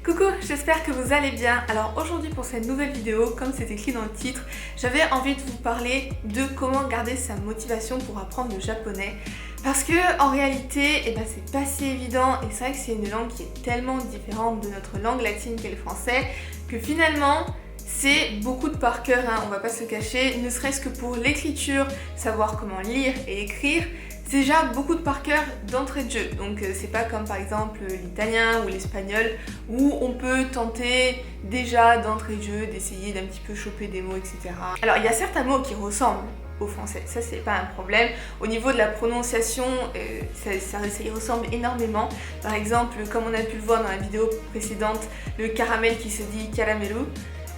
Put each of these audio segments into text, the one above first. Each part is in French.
Coucou, j'espère que vous allez bien. Alors aujourd'hui pour cette nouvelle vidéo, comme c'est écrit dans le titre, j'avais envie de vous parler de comment garder sa motivation pour apprendre le japonais. Parce que en réalité, c'est pas si évident et c'est vrai que c'est une langue qui est tellement différente de notre langue latine qu'est le français que finalement c'est beaucoup de par cœur, on va pas se cacher, ne serait-ce que pour l'écriture, savoir comment lire et écrire. C'est déjà beaucoup de par cœur d'entrée de jeu, donc c'est pas comme par exemple l'italien ou l'espagnol où on peut tenter déjà d'entrée de jeu d'essayer d'un petit peu choper des mots, etc. Alors il y a certains mots qui ressemblent au français, ça c'est pas un problème. Au niveau de la prononciation, ça y ressemble énormément. Par exemple, comme on a pu le voir dans la vidéo précédente, le caramel qui se dit caramelu.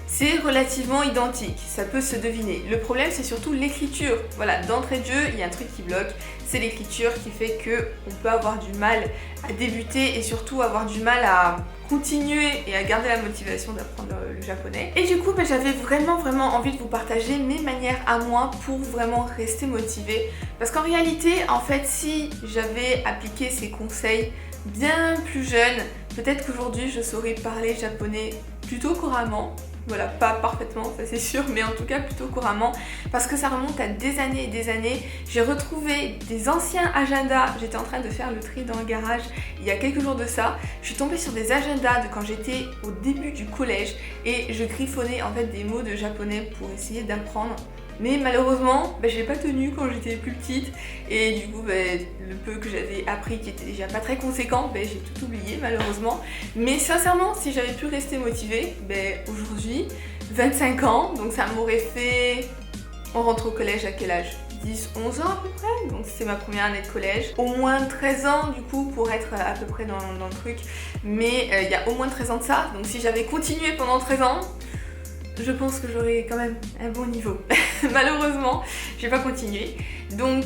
C'est relativement identique, ça peut se deviner. Le problème c'est surtout l'écriture. Voilà, d'entrée de jeu, il y a un truc qui bloque, c'est l'écriture qui fait qu'on peut avoir du mal à débuter et surtout avoir du mal à continuer et à garder la motivation d'apprendre le japonais. Et du coup, j'avais vraiment envie de vous partager mes manières à moi pour vraiment rester motivée. Parce qu'en réalité, en fait, si j'avais appliqué ces conseils bien plus jeune, peut-être qu'aujourd'hui je saurais parler japonais plutôt couramment. Voilà, pas parfaitement, ça c'est sûr, mais en tout cas plutôt couramment, parce que ça remonte à des années et des années. J'ai retrouvé des anciens agendas, j'étais en train de faire le tri dans le garage il y a quelques jours de ça. Je suis tombée sur des agendas de quand j'étais au début du collège et je griffonnais en fait des mots de japonais pour essayer d'apprendre. Mais malheureusement, je n'ai pas tenu quand j'étais plus petite et du coup le peu que j'avais appris qui était déjà pas très conséquent, j'ai tout oublié malheureusement. Mais sincèrement, si j'avais pu rester motivée, aujourd'hui, 25 ans, donc ça m'aurait fait... On rentre au collège à quel âge ? 10, 11 ans à peu près, donc c'est ma première année de collège. Au moins 13 ans du coup pour être à peu près dans le truc, mais il y a au moins 13 ans de ça, donc si j'avais continué pendant 13 ans, je pense que j'aurais quand même un bon niveau. Malheureusement, j'ai pas continué. Donc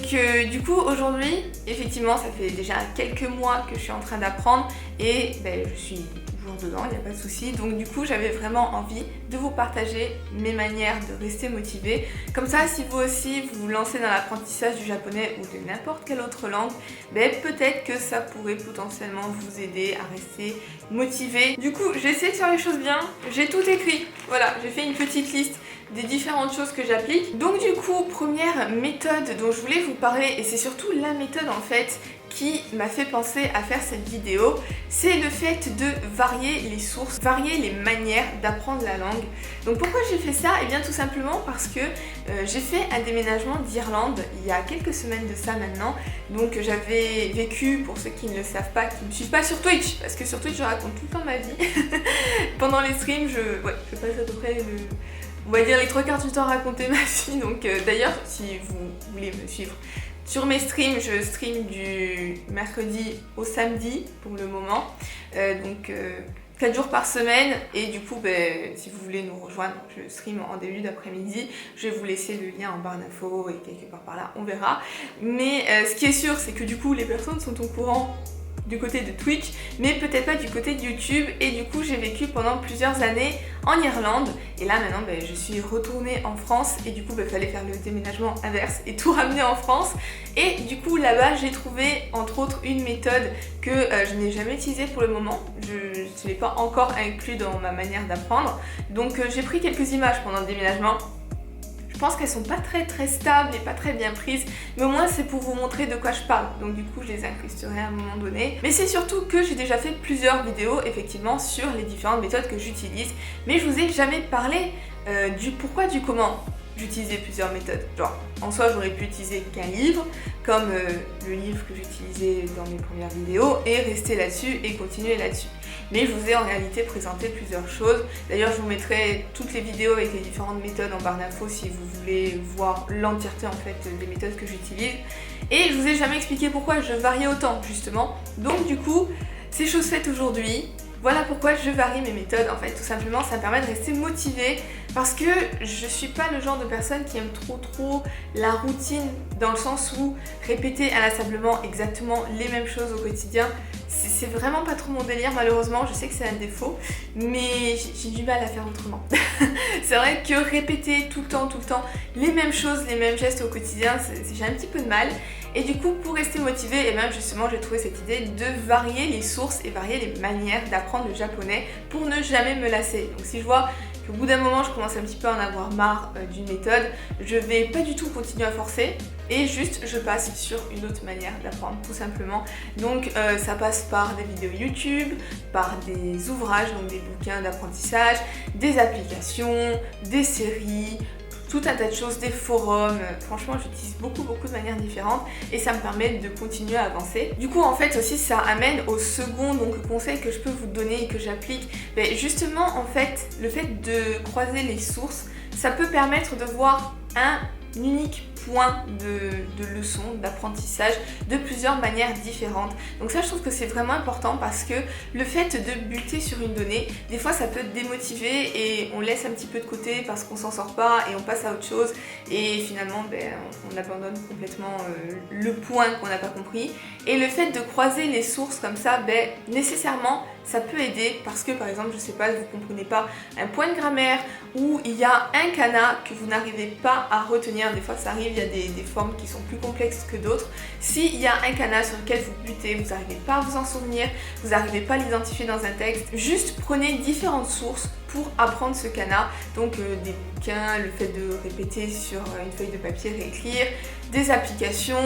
du coup aujourd'hui, effectivement, ça fait déjà quelques mois que je suis en train d'apprendre et je suis toujours dedans, il n'y a pas de souci. Donc du coup, j'avais vraiment envie de vous partager mes manières de rester motivée. Comme ça, si vous aussi vous vous lancez dans l'apprentissage du japonais ou de n'importe quelle autre langue, peut-être que ça pourrait potentiellement vous aider à rester motivé. Du coup, j'ai essayé de faire les choses bien, j'ai tout écrit. Voilà, j'ai fait une petite liste des différentes choses que j'applique. Donc du coup, première méthode dont je voulais vous parler, et c'est surtout la méthode en fait qui m'a fait penser à faire cette vidéo, c'est le fait de varier les sources, varier les manières d'apprendre la langue. Donc pourquoi j'ai fait ça ? Eh bien tout simplement parce que j'ai fait un déménagement d'Irlande il y a quelques semaines de ça maintenant. Donc j'avais vécu, pour ceux qui ne le savent pas, qui ne me suivent pas sur Twitch, parce que sur Twitch je raconte tout le temps ma vie. Pendant les streams, je passe à peu près on va dire les 3/4 du temps à raconter ma vie. Donc d'ailleurs, si vous voulez me suivre sur mes streams, je stream du mercredi au samedi pour le moment. 4 jours par semaine. Et du coup, si vous voulez nous rejoindre, je stream en début d'après-midi. Je vais vous laisser le lien en barre d'infos et quelque part par là, on verra. Mais ce qui est sûr, c'est que du coup, les personnes sont au courant du côté de Twitch, mais peut-être pas du côté de YouTube. Et du coup, j'ai vécu pendant plusieurs années en Irlande. Et là, maintenant, je suis retournée en France. Et du coup, fallait faire le déménagement inverse et tout ramener en France. Et du coup, là-bas, j'ai trouvé, entre autres, une méthode que je n'ai jamais utilisée pour le moment. Je ne l'ai pas encore inclus dans ma manière d'apprendre. Donc, j'ai pris quelques images pendant le déménagement. Je pense qu'elles sont pas très stables et pas très bien prises, mais au moins c'est pour vous montrer de quoi je parle. Donc du coup je les incrusterai à un moment donné. Mais c'est surtout que j'ai déjà fait plusieurs vidéos effectivement sur les différentes méthodes que j'utilise, mais je vous ai jamais parlé du pourquoi, du comment j'utilisais plusieurs méthodes. Genre en soi j'aurais pu utiliser qu'un livre, comme le livre que j'utilisais dans mes premières vidéos, et rester là-dessus et continuer là-dessus. Mais je vous ai en réalité présenté plusieurs choses. D'ailleurs, je vous mettrai toutes les vidéos avec les différentes méthodes en barre d'infos si vous voulez voir l'entièreté en fait des méthodes que j'utilise. Et je vous ai jamais expliqué pourquoi je variais autant justement. Donc du coup, c'est chose faite aujourd'hui. Voilà pourquoi je varie mes méthodes en fait, tout simplement ça me permet de rester motivée parce que je suis pas le genre de personne qui aime trop la routine, dans le sens où répéter inlassablement exactement les mêmes choses au quotidien, c'est vraiment pas trop mon délire malheureusement. Je sais que c'est un défaut, mais j'ai du mal à faire autrement. C'est vrai que répéter tout le temps les mêmes choses, les mêmes gestes au quotidien, j'ai un petit peu de mal. Et du coup, pour rester motivée, et même justement j'ai trouvé cette idée de varier les sources et varier les manières d'apprendre le japonais pour ne jamais me lasser. Donc si je vois qu'au bout d'un moment je commence un petit peu à en avoir marre d'une méthode, je vais pas du tout continuer à forcer et juste je passe sur une autre manière d'apprendre tout simplement. Donc ça passe par des vidéos YouTube, par des ouvrages, donc des bouquins d'apprentissage, des applications, des séries, tout un tas de choses, des forums. Franchement, j'utilise beaucoup de manières différentes et ça me permet de continuer à avancer. Du coup, en fait aussi, ça amène au second conseil que je peux vous donner et que j'applique. Mais justement, en fait, le fait de croiser les sources, ça peut permettre de voir un unique point de leçon, d'apprentissage de plusieurs manières différentes. Donc ça, je trouve que c'est vraiment important parce que le fait de buter sur une donnée, des fois ça peut démotiver et on laisse un petit peu de côté parce qu'on s'en sort pas et on passe à autre chose et finalement on abandonne complètement le point qu'on n'a pas compris. Et le fait de croiser les sources comme ça, nécessairement ça peut aider parce que par exemple, je sais pas, vous comprenez pas un point de grammaire ou il y a un kana que vous n'arrivez pas à retenir. Des fois ça arrive, il y a des formes qui sont plus complexes que d'autres. S'il y a un kana sur lequel vous butez, vous n'arrivez pas à vous en souvenir, vous n'arrivez pas à l'identifier dans un texte, juste prenez différentes sources pour apprendre ce kana. Donc des bouquins, le fait de répéter sur une feuille de papier, réécrire, des applications,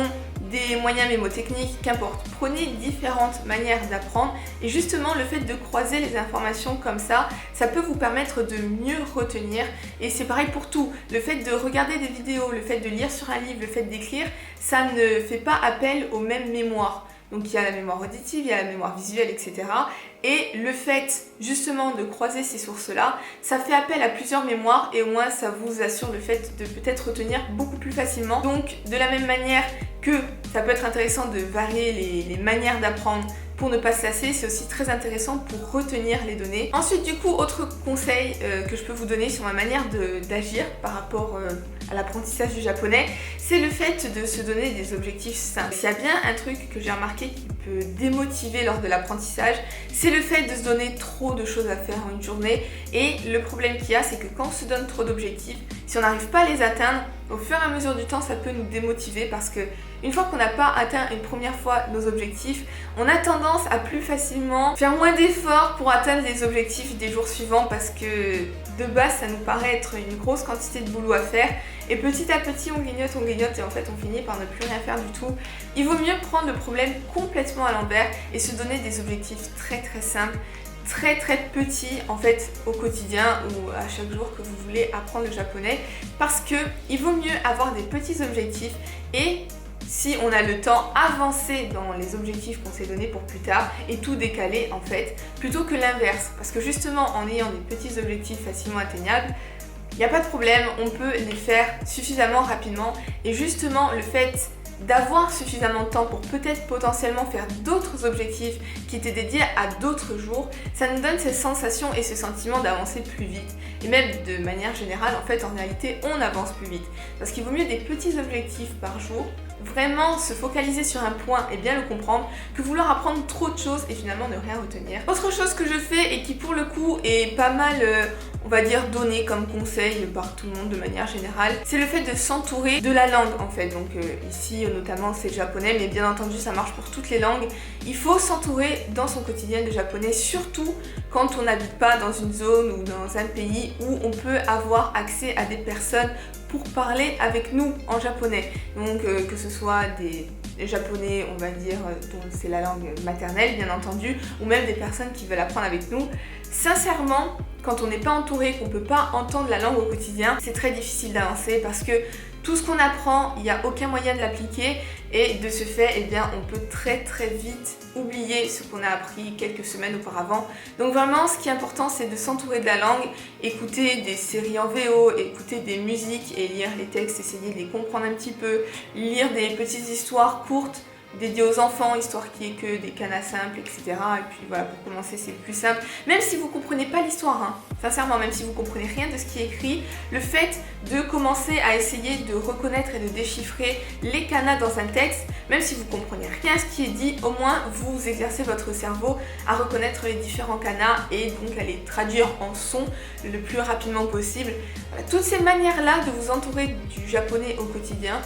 des moyens mémotechniques, qu'importe. Prenez différentes manières d'apprendre et justement le fait de croiser les informations comme ça peut vous permettre de mieux retenir. Et c'est pareil pour tout. Le fait de regarder des vidéos, le fait de lire sur un livre, le fait d'écrire, ça ne fait pas appel aux mêmes mémoires. Donc il y a la mémoire auditive, il y a la mémoire visuelle, etc. Et le fait justement de croiser ces sources-là, ça fait appel à plusieurs mémoires et au moins ça vous assure le fait de peut-être retenir beaucoup plus facilement. Donc de la même manière que ça peut être intéressant de varier les manières d'apprendre pour ne pas se lasser, c'est aussi très intéressant pour retenir les données. Ensuite, du coup, autre conseil que je peux vous donner sur ma manière d'agir par rapport à l'apprentissage du japonais, c'est le fait de se donner des objectifs simples. S'il y a bien un truc que j'ai remarqué qui peut démotiver lors de l'apprentissage, c'est le fait de se donner trop de choses à faire en une journée. Et le problème qu'il y a, c'est que quand on se donne trop d'objectifs, si on n'arrive pas à les atteindre, au fur et à mesure du temps, ça peut nous démotiver parce que une fois qu'on n'a pas atteint une première fois nos objectifs, on a tendance à plus facilement faire moins d'efforts pour atteindre les objectifs des jours suivants parce que de base, ça nous paraît être une grosse quantité de boulot à faire et petit à petit, on grignote et en fait, on finit par ne plus rien faire du tout. Il vaut mieux prendre le problème complètement à l'envers et se donner des objectifs très simples, très petits en fait au quotidien ou à chaque jour que vous voulez apprendre le japonais parce que il vaut mieux avoir des petits objectifs et si on a le temps, avancer dans les objectifs qu'on s'est donnés pour plus tard et tout décaler en fait, plutôt que l'inverse. Parce que justement, en ayant des petits objectifs facilement atteignables, il n'y a pas de problème, on peut les faire suffisamment rapidement. Et justement, le fait d'avoir suffisamment de temps pour peut-être potentiellement faire d'autres objectifs qui étaient dédiés à d'autres jours, ça nous donne cette sensation et ce sentiment d'avancer plus vite. Et même de manière générale, en fait, en réalité, on avance plus vite. Parce qu'il vaut mieux des petits objectifs par jour, vraiment se focaliser sur un point et bien le comprendre, que vouloir apprendre trop de choses et finalement ne rien retenir. Autre chose que je fais et qui pour le coup est pas mal, on va dire, donné comme conseil par tout le monde de manière générale, c'est le fait de s'entourer de la langue en fait. Donc ici notamment c'est le japonais, mais bien entendu ça marche pour toutes les langues. Il faut s'entourer dans son quotidien de japonais, surtout quand on n'habite pas dans une zone ou dans un pays où on peut avoir accès à des personnes pour parler avec nous en japonais. Donc que ce soit des japonais, on va dire, dont c'est la langue maternelle bien entendu, ou même des personnes qui veulent apprendre avec nous. Sincèrement, quand on n'est pas entouré, qu'on ne peut pas entendre la langue au quotidien, c'est très difficile d'avancer parce que tout ce qu'on apprend, il n'y a aucun moyen de l'appliquer et de ce fait, eh bien, on peut très vite oublier ce qu'on a appris quelques semaines auparavant. Donc vraiment, ce qui est important, c'est de s'entourer de la langue, écouter des séries en VO, écouter des musiques et lire les textes, essayer de les comprendre un petit peu, lire des petites histoires courtes dédiées aux enfants, histoire qu'il n'y ait que des kanas simples, etc. Et puis voilà, pour commencer, c'est le plus simple. Même si vous ne comprenez pas l'histoire, hein, sincèrement, même si vous ne comprenez rien de ce qui est écrit, le fait de commencer à essayer de reconnaître et de déchiffrer les kanas dans un texte, même si vous ne comprenez rien à ce qui est dit, au moins vous exercez votre cerveau à reconnaître les différents kanas et donc à les traduire en son le plus rapidement possible. Voilà, toutes ces manières-là de vous entourer du japonais au quotidien,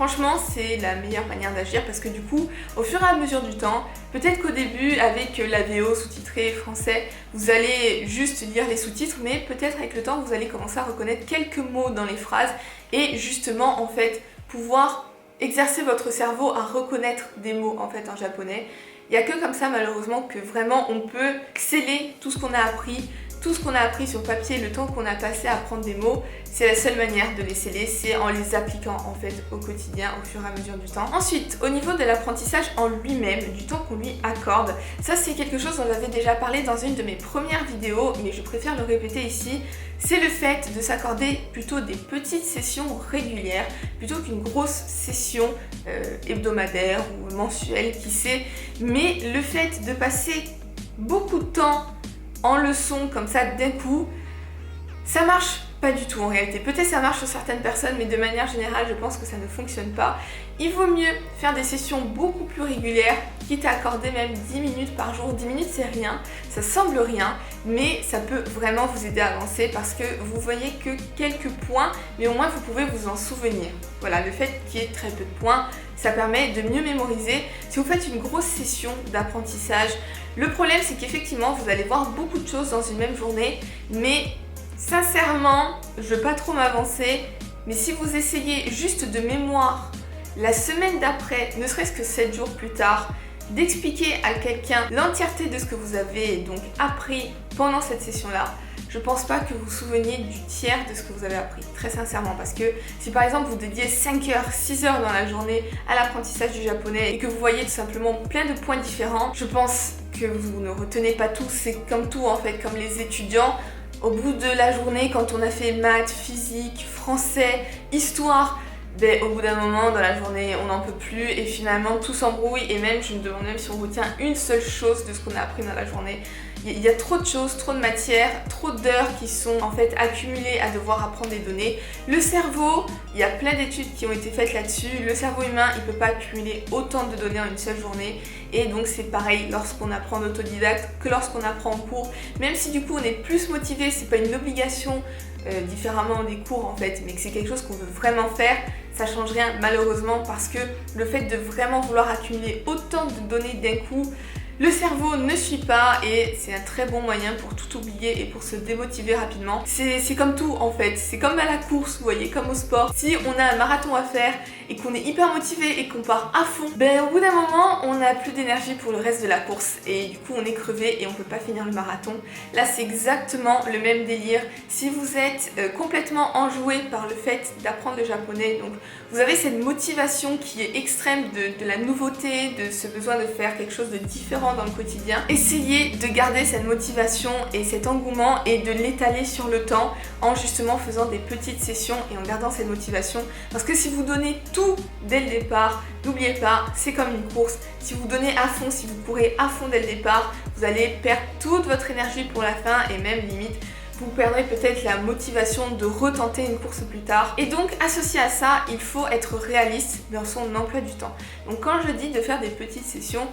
Franchement, c'est la meilleure manière d'agir parce que du coup, au fur et à mesure du temps, peut-être qu'au début, avec la VO sous-titrée français, vous allez juste lire les sous-titres, mais peut-être avec le temps, vous allez commencer à reconnaître quelques mots dans les phrases et justement, en fait, pouvoir exercer votre cerveau à reconnaître des mots en fait en japonais. Il n'y a que comme ça, malheureusement, que vraiment on peut sceller tout ce qu'on a appris. Tout ce qu'on a appris sur papier, le temps qu'on a passé à apprendre des mots, c'est la seule manière de les sceller, c'est en les appliquant en fait au quotidien, au fur et à mesure du temps. Ensuite, au niveau de l'apprentissage en lui-même, du temps qu'on lui accorde, ça c'est quelque chose dont j'avais déjà parlé dans une de mes premières vidéos, mais je préfère le répéter ici, c'est le fait de s'accorder plutôt des petites sessions régulières, plutôt qu'une grosse session hebdomadaire ou mensuelle, qui sait, mais le fait de passer beaucoup de temps en leçon comme ça d'un coup, ça marche pas du tout en réalité. Peut-être ça marche sur certaines personnes, mais de manière générale, je pense que ça ne fonctionne pas. Il vaut mieux faire des sessions beaucoup plus régulières, quitte à accorder même 10 minutes par jour. 10 minutes, c'est rien, ça semble rien, mais ça peut vraiment vous aider à avancer parce que vous voyez que quelques points, mais au moins vous pouvez vous en souvenir. Voilà, le fait qu'il y ait très peu de points, ça permet de mieux mémoriser. Si vous faites une grosse session d'apprentissage, le problème c'est qu'effectivement vous allez voir beaucoup de choses dans une même journée, mais sincèrement, je ne veux pas trop m'avancer, mais si vous essayez juste de mémoire la semaine d'après, ne serait-ce que 7 jours plus tard, d'expliquer à quelqu'un l'entièreté de ce que vous avez donc appris pendant cette session-là, je pense pas que vous vous souveniez du tiers de ce que vous avez appris, très sincèrement, parce que si par exemple vous dédiez 5 heures, 6 heures dans la journée à l'apprentissage du japonais et que vous voyez tout simplement plein de points différents, je pense que vous ne retenez pas tout. C'est comme tout en fait, comme les étudiants, au bout de la journée, quand on a fait maths, physique, français, histoire, au bout d'un moment dans la journée on n'en peut plus et finalement tout s'embrouille, et même je me demande même si on retient une seule chose de ce qu'on a appris dans la journée. Il y a trop de choses, trop de matière, trop d'heures qui sont en fait accumulées à devoir apprendre des données. Le cerveau, il y a plein d'études qui ont été faites là-dessus. Le cerveau humain, il ne peut pas accumuler autant de données en une seule journée. Et donc c'est pareil lorsqu'on apprend en autodidacte que lorsqu'on apprend en cours. Même si du coup on est plus motivé, c'est pas une obligation différemment des cours en fait, mais que c'est quelque chose qu'on veut vraiment faire, ça change rien malheureusement, parce que le fait de vraiment vouloir accumuler autant de données d'un coup, le cerveau ne suit pas et c'est un très bon moyen pour tout oublier et pour se démotiver rapidement. C'est comme tout en fait, c'est comme à la course, vous voyez, comme au sport. Si on a un marathon à faire et qu'on est hyper motivé et qu'on part à fond, au bout d'un moment on n'a plus d'énergie pour le reste de la course et du coup on est crevé et on peut pas finir le marathon. Là c'est exactement le même délire. Si vous êtes complètement enjoué par le fait d'apprendre le japonais, donc vous avez cette motivation qui est extrême de la nouveauté, de ce besoin de faire quelque chose de différent dans le quotidien, essayez de garder cette motivation et cet engouement et de l'étaler sur le temps en justement faisant des petites sessions et en gardant cette motivation, parce que si vous donnez tout dès le départ, n'oubliez pas, c'est comme une course. Si vous donnez à fond, si vous courez à fond dès le départ, vous allez perdre toute votre énergie pour la fin et même limite vous perdrez peut-être la motivation de retenter une course plus tard. Et donc associé à ça, il faut être réaliste dans son emploi du temps. Donc quand je dis de faire des petites sessions,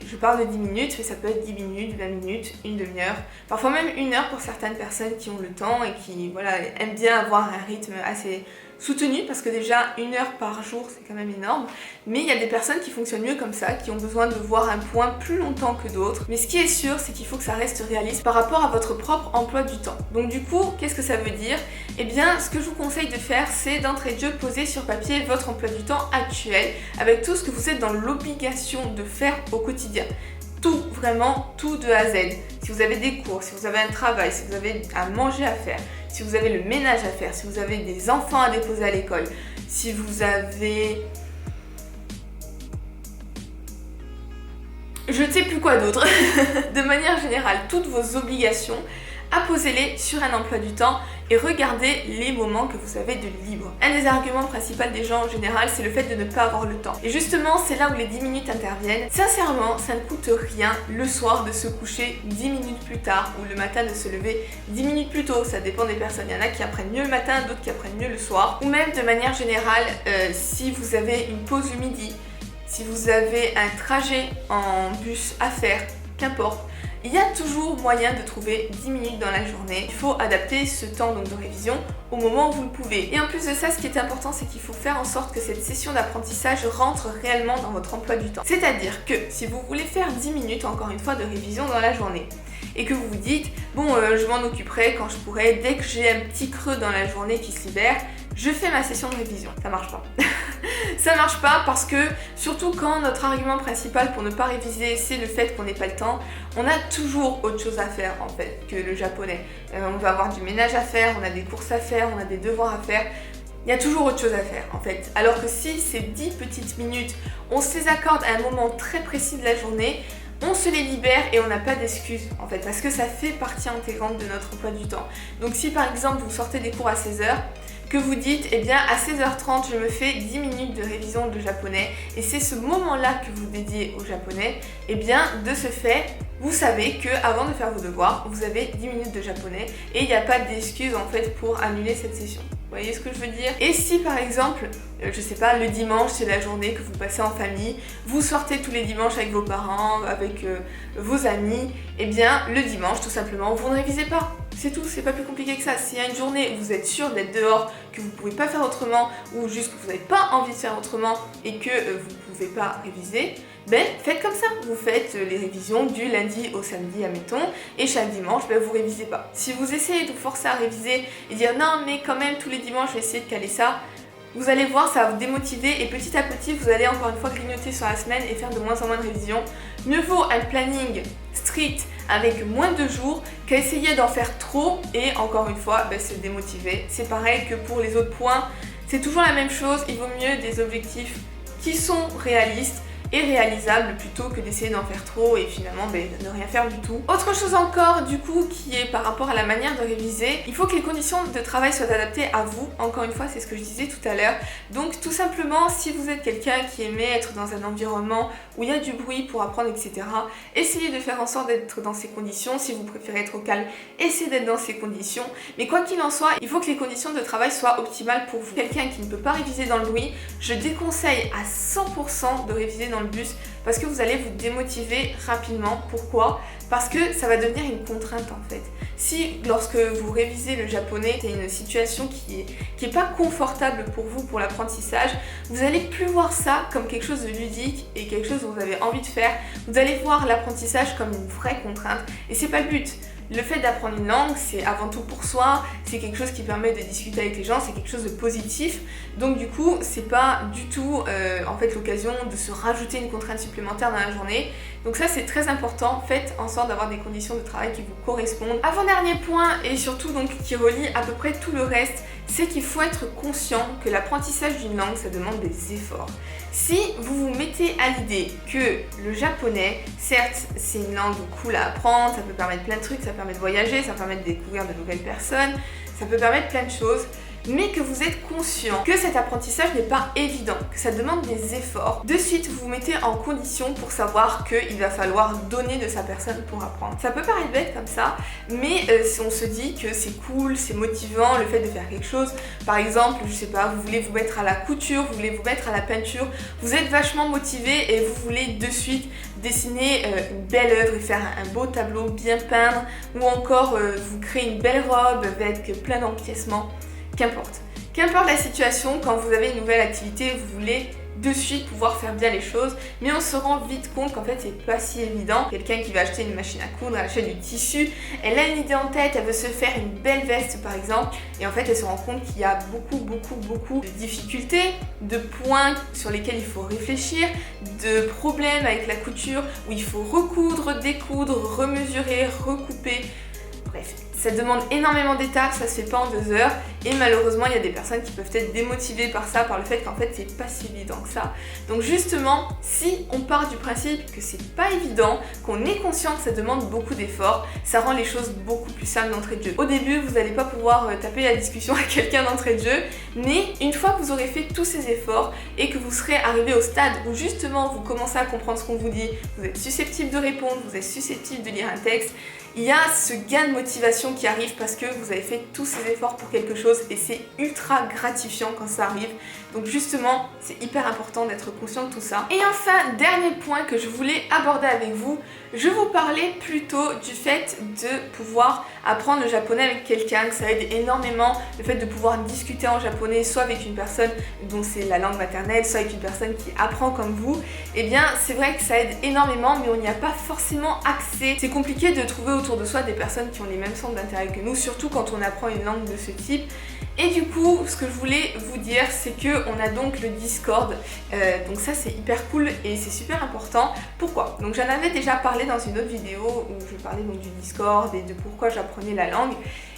je parle de 10 minutes, mais ça peut être 10 minutes, 20 minutes, une demi-heure, parfois même 1 heure pour certaines personnes qui ont le temps et qui aiment bien avoir un rythme assez soutenu, parce que déjà 1 heure par jour c'est quand même énorme, mais il y a des personnes qui fonctionnent mieux comme ça, qui ont besoin de voir un point plus longtemps que d'autres. Mais ce qui est sûr, c'est qu'il faut que ça reste réaliste par rapport à votre propre emploi du temps. Donc du coup, qu'est-ce que ça veut dire? Eh bien, ce que je vous conseille de faire, c'est d'entrée de jeu poser sur papier votre emploi du temps actuel, avec tout ce que vous êtes dans l'obligation de faire au quotidien. Tout, vraiment tout de A à Z. Si vous avez des cours, si vous avez un travail, si vous avez à manger à faire, si vous avez le ménage à faire, si vous avez des enfants à déposer à l'école, si vous avez... je ne sais plus quoi d'autre. De manière générale, toutes vos obligations, apposez-les sur un emploi du temps et regardez les moments que vous avez de libre. Un des arguments principaux des gens en général, c'est le fait de ne pas avoir le temps. Et justement, c'est là où les 10 minutes interviennent. Sincèrement, ça ne coûte rien le soir de se coucher 10 minutes plus tard ou le matin de se lever 10 minutes plus tôt. Ça dépend des personnes. Il y en a qui apprennent mieux le matin, d'autres qui apprennent mieux le soir. Ou même de manière générale, si vous avez une pause du midi, si vous avez un trajet en bus à faire, qu'importe, il y a toujours moyen de trouver 10 minutes dans la journée. Il faut adapter ce temps donc de révision au moment où vous le pouvez. Et en plus de ça, ce qui est important, c'est qu'il faut faire en sorte que cette session d'apprentissage rentre réellement dans votre emploi du temps. C'est-à-dire que si vous voulez faire 10 minutes, encore une fois, de révision dans la journée, et que vous vous dites, bon, je m'en occuperai quand je pourrai, dès que j'ai un petit creux dans la journée qui se libère, je fais ma session de révision. Ça marche pas. Ça marche pas parce que, surtout quand notre argument principal pour ne pas réviser, c'est le fait qu'on n'ait pas le temps, on a toujours autre chose à faire en fait que le japonais. On va avoir du ménage à faire, on a des courses à faire, on a des devoirs à faire. Il y a toujours autre chose à faire en fait. Alors que si ces 10 petites minutes, on se les accorde à un moment très précis de la journée, on se les libère et on n'a pas d'excuses en fait, parce que ça fait partie intégrante de notre emploi du temps. Donc si par exemple vous sortez des cours à 16h, que vous dites, eh bien à 16h30 je me fais 10 minutes de révision de japonais, et c'est ce moment-là que vous dédiez au japonais, eh bien de ce fait, vous savez que avant de faire vos devoirs, vous avez 10 minutes de japonais et il n'y a pas d'excuse en fait pour annuler cette session. Vous voyez ce que je veux dire? Et si par exemple, je sais pas, le dimanche c'est la journée que vous passez en famille, vous sortez tous les dimanches avec vos parents, avec vos amis, eh bien le dimanche tout simplement vous ne révisez pas. C'est tout, c'est pas plus compliqué que ça. S'il y a une journée où vous êtes sûr d'être dehors, que vous pouvez pas faire autrement, ou juste que vous n'avez pas envie de faire autrement et que vous pouvez pas réviser, ben faites comme ça. Vous faites les révisions du lundi au samedi, admettons, et chaque dimanche, ben vous révisez pas. Si vous essayez de vous forcer à réviser et dire non mais quand même tous les dimanches je vais essayer de caler ça, vous allez voir, ça va vous démotiver et petit à petit vous allez encore une fois grignoter sur la semaine et faire de moins en moins de révisions. Mieux vaut un planning strict avec moins de jours qu'à essayer d'en faire trop et encore une fois se démotiver. C'est pareil que pour les autres points, c'est toujours la même chose, il vaut mieux des objectifs qui sont réalistes et réalisable plutôt que d'essayer d'en faire trop et finalement de ne rien faire du tout. Autre chose encore du coup qui est par rapport à la manière de réviser, il faut que les conditions de travail soient adaptées à vous. Encore une fois, c'est ce que je disais tout à l'heure. Donc tout simplement, si vous êtes quelqu'un qui aimait être dans un environnement où il y a du bruit pour apprendre, etc., essayez de faire en sorte d'être dans ces conditions. Si vous préférez être au calme, essayez d'être dans ces conditions. Mais quoi qu'il en soit, il faut que les conditions de travail soient optimales pour vous. Quelqu'un qui ne peut pas réviser dans le bruit, je déconseille à 100% de réviser dans le bus parce que vous allez vous démotiver rapidement. Pourquoi? Parce que ça va devenir une contrainte en fait. Si lorsque vous révisez le japonais, c'est une situation qui est pas confortable pour vous pour l'apprentissage, vous allez plus voir ça comme quelque chose de ludique et quelque chose dont vous avez envie de faire. Vous allez voir l'apprentissage comme une vraie contrainte et c'est pas le but. Le fait d'apprendre une langue, c'est avant tout pour soi, c'est quelque chose qui permet de discuter avec les gens, c'est quelque chose de positif. Donc du coup, c'est pas du tout en fait l'occasion de se rajouter une contrainte supplémentaire dans la journée. Donc ça c'est très important, faites en sorte d'avoir des conditions de travail qui vous correspondent. Avant-dernier point et surtout donc qui relie à peu près tout le reste, c'est qu'il faut être conscient que l'apprentissage d'une langue ça demande des efforts. Si vous vous mettez à l'idée que le japonais, certes c'est une langue cool à apprendre, ça peut permettre plein de trucs, ça permet de voyager, ça permet de découvrir de nouvelles personnes, ça peut permettre plein de choses, mais que vous êtes conscient que cet apprentissage n'est pas évident, que ça demande des efforts, de suite vous vous mettez en condition pour savoir qu'il va falloir donner de sa personne pour apprendre. Ça peut paraître bête comme ça, mais si on se dit que c'est cool, c'est motivant le fait de faire quelque chose, par exemple, je sais pas, vous voulez vous mettre à la couture, vous voulez vous mettre à la peinture, vous êtes vachement motivé et vous voulez de suite dessiner une belle œuvre et faire un beau tableau bien peindre, ou encore vous créer une belle robe avec plein d'empiècements. Qu'importe la situation, quand vous avez une nouvelle activité, vous voulez de suite pouvoir faire bien les choses, mais on se rend vite compte qu'en fait c'est pas si évident. Quelqu'un qui va acheter une machine à coudre, elle achète du tissu, elle a une idée en tête, elle veut se faire une belle veste par exemple, et en fait elle se rend compte qu'il y a beaucoup de difficultés, de points sur lesquels il faut réfléchir, de problèmes avec la couture où il faut recoudre, découdre, remesurer, recouper. Bref, ça demande énormément d'étapes, ça se fait pas en 2 heures et malheureusement il y a des personnes qui peuvent être démotivées par ça, par le fait qu'en fait c'est pas si évident que ça. Donc justement, si on part du principe que c'est pas évident, qu'on est conscient que ça demande beaucoup d'efforts, ça rend les choses beaucoup plus simples d'entrée de jeu. Au début, vous n'allez pas pouvoir taper la discussion à quelqu'un d'entrée de jeu, mais une fois que vous aurez fait tous ces efforts et que vous serez arrivé au stade où justement vous commencez à comprendre ce qu'on vous dit, vous êtes susceptible de répondre, vous êtes susceptible de lire un texte, il y a ce gain de motivation qui arrive parce que vous avez fait tous ces efforts pour quelque chose et c'est ultra gratifiant quand ça arrive. Donc justement, c'est hyper important d'être conscient de tout ça. Et enfin, dernier point que je voulais aborder avec vous, je vous parlais plutôt du fait de pouvoir apprendre le japonais avec quelqu'un, que ça aide énormément, le fait de pouvoir discuter en japonais, soit avec une personne dont c'est la langue maternelle, soit avec une personne qui apprend comme vous. Eh bien, c'est vrai que ça aide énormément, mais on n'y a pas forcément accès. C'est compliqué de trouver autour de soi des personnes qui ont les mêmes centres d'intérêt que nous, surtout quand on apprend une langue de ce type. Et du coup, ce que je voulais vous dire, c'est qu'on a donc le Discord. Donc ça, c'est hyper cool et c'est super important. Pourquoi? Donc j'en avais déjà parlé dans une autre vidéo où je parlais donc du Discord et de pourquoi j'apprenais la langue.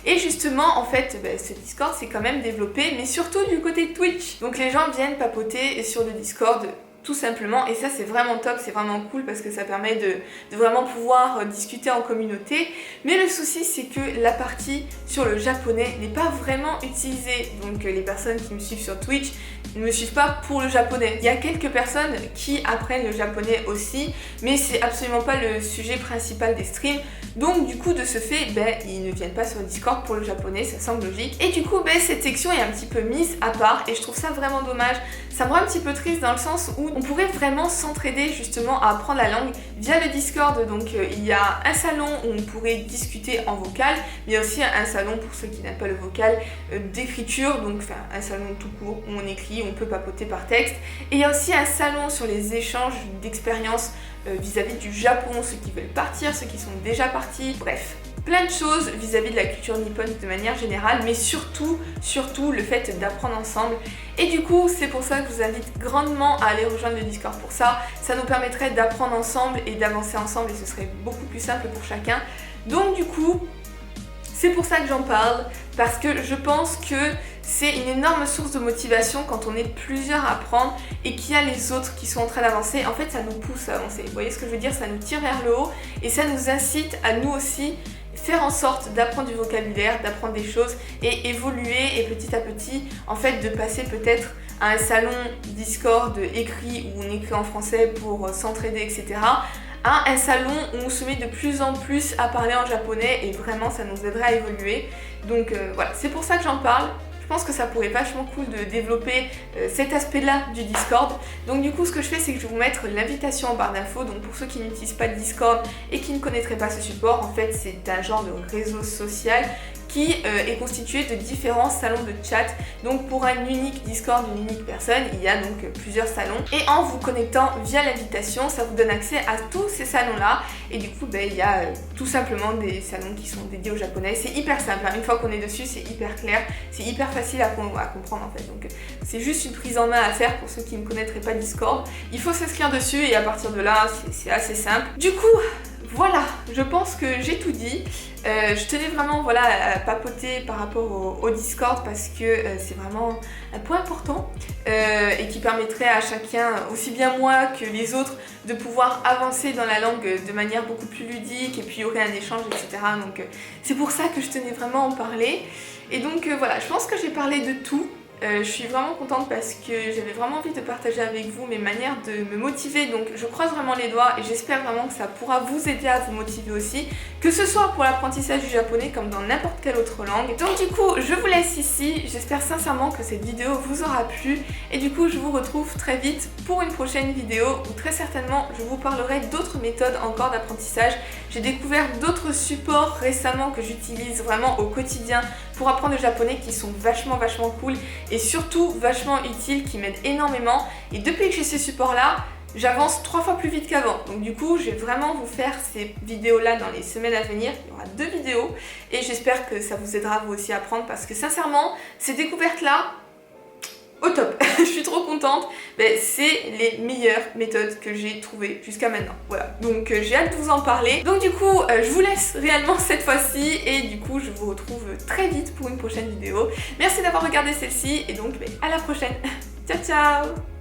Et justement, en fait, ce Discord s'est quand même développé, mais surtout du côté Twitch. Donc les gens viennent papoter sur le Discord tout simplement, et ça c'est vraiment top, c'est vraiment cool parce que ça permet de vraiment pouvoir discuter en communauté. Mais le souci, c'est que la partie sur le japonais n'est pas vraiment utilisée. Donc les personnes qui me suivent sur Twitch ne me suivent pas pour le japonais. Il y a quelques personnes qui apprennent le japonais aussi, mais c'est absolument pas le sujet principal des streams. Donc du coup, de ce fait, ils ne viennent pas sur le Discord pour le japonais, ça semble logique. Et du coup, cette section est un petit peu mise à part et je trouve ça vraiment dommage. Ça me rend un petit peu triste dans le sens où on pourrait vraiment s'entraider justement à apprendre la langue via le Discord. Donc il y a un salon où on pourrait discuter en vocal, mais il y a aussi un salon pour ceux qui n'aiment pas le vocal d'écriture, donc un salon tout court où on écrit, on peut papoter par texte. Et il y a aussi un salon sur les échanges d'expériences vis-à-vis du Japon, ceux qui veulent partir, ceux qui sont déjà partis, bref. Plein de choses vis-à-vis de la culture nippone de manière générale, mais surtout le fait d'apprendre ensemble. Et du coup, c'est pour ça que je vous invite grandement à aller rejoindre le Discord pour ça. Ça nous permettrait d'apprendre ensemble et d'avancer ensemble et ce serait beaucoup plus simple pour chacun. Donc du coup, c'est pour ça que j'en parle, parce que je pense que c'est une énorme source de motivation quand on est plusieurs à apprendre et qu'il y a les autres qui sont en train d'avancer. En fait, ça nous pousse à avancer. Vous voyez ce que je veux dire? Ça nous tire vers le haut et ça nous incite à nous aussi faire en sorte d'apprendre du vocabulaire, d'apprendre des choses et évoluer et petit à petit, en fait, de passer peut-être à un salon Discord écrit où on écrit en français pour s'entraider, etc. à un salon où on se met de plus en plus à parler en japonais et vraiment ça nous aidera à évoluer. Donc voilà, c'est pour ça que j'en parle. Je pense que ça pourrait être vachement cool de développer cet aspect-là du Discord. Donc du coup, ce que je fais, c'est que je vais vous mettre l'invitation en barre d'infos. Donc pour ceux qui n'utilisent pas le Discord et qui ne connaîtraient pas ce support, en fait, c'est un genre de réseau social qui est constitué de différents salons de chat. Donc pour un unique Discord, une unique personne, il y a donc plusieurs salons. Et en vous connectant via l'invitation, ça vous donne accès à tous ces salons-là. Et du coup, il y a tout simplement des salons qui sont dédiés au japonais. C'est hyper simple, hein. Une fois qu'on est dessus, c'est hyper clair, c'est hyper facile à comprendre en fait. Donc c'est juste une prise en main à faire pour ceux qui ne connaîtraient pas Discord. Il faut s'inscrire dessus et à partir de là, c'est assez simple. Du coup, voilà, je pense que j'ai tout dit. Je tenais vraiment à papoter par rapport au Discord parce que c'est vraiment un point important et qui permettrait à chacun, aussi bien moi que les autres, de pouvoir avancer dans la langue de manière beaucoup plus ludique et puis il y aurait un échange, etc. Donc c'est pour ça que je tenais vraiment à en parler. Et donc voilà, je pense que j'ai parlé de tout. Je suis vraiment contente parce que j'avais vraiment envie de partager avec vous mes manières de me motiver, donc je croise vraiment les doigts et j'espère vraiment que ça pourra vous aider à vous motiver aussi, que ce soit pour l'apprentissage du japonais comme dans n'importe quelle autre langue. Donc du coup, je vous laisse ici, j'espère sincèrement que cette vidéo vous aura plu et du coup je vous retrouve très vite pour une prochaine vidéo où très certainement je vous parlerai d'autres méthodes encore d'apprentissage. J'ai découvert d'autres supports récemment que j'utilise vraiment au quotidien pour apprendre le japonais qui sont vachement cool et surtout vachement utiles, qui m'aident énormément. Et depuis que j'ai ces supports là, j'avance 3 fois plus vite qu'avant. Donc du coup, je vais vraiment vous faire ces vidéos là dans les semaines à venir. Il y aura 2 vidéos et j'espère que ça vous aidera vous aussi à apprendre parce que sincèrement, ces découvertes là, au top. Je suis trop contente. C'est les meilleures méthodes que j'ai trouvées jusqu'à maintenant. Voilà. Donc j'ai hâte de vous en parler. Donc du coup, je vous laisse réellement cette fois-ci et du coup, je vous retrouve très vite pour une prochaine vidéo. Merci d'avoir regardé celle-ci et donc à la prochaine. Ciao ciao.